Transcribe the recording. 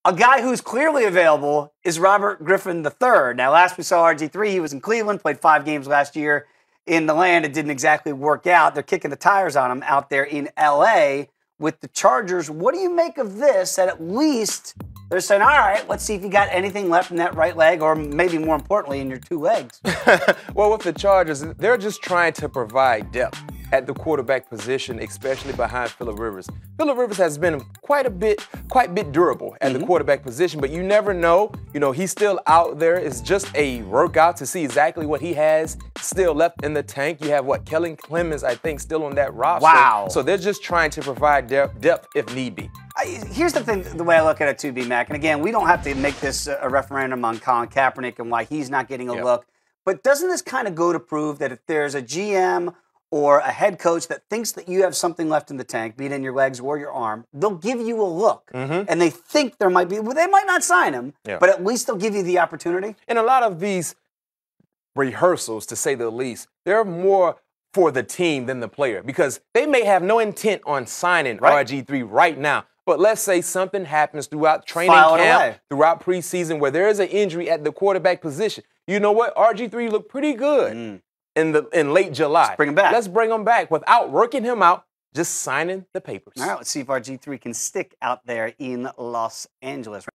A guy who's clearly available is Robert Griffin III. Now, last we saw RG3, he was in Cleveland, played 5 games last year in the land. It didn't exactly work out. They're kicking the tires on him out there in L.A. with the Chargers. What do you make of this? That at least they're saying, all right, let's see if you got anything left in that right leg, or maybe more importantly, in your 2 legs. Well, with the Chargers, they're just trying to provide depth at the quarterback position, especially behind Phillip Rivers. Phillip Rivers has been quite a bit durable at the quarterback position, but you never know. You know, he's still out there. It's just a workout to see exactly what he has still left in the tank. You have, Kellen Clemens, I think, still on that roster. Wow. So they're just trying to provide depth if need be. Here's the thing, the way I look at it too, B-Mac, and again, we don't have to make this a referendum on Colin Kaepernick and why he's not getting a look, but doesn't this kind of go to prove that if there's a GM or a head coach that thinks that you have something left in the tank, be it in your legs or your arm, they'll give you a look. And they think there might be, well, they might not sign him, but at least they'll give you the opportunity. And a lot of these rehearsals, to say the least, they're more for the team than the player, because they may have no intent on signing RG3 right now. But let's say something happens throughout training camp, throughout preseason, where there is an injury at the quarterback position. You know what? RG3 looked pretty good in late July. Let's bring him back. Let's bring him back without working him out, just signing the papers. All right, let's see if RG3 can stick out there in Los Angeles.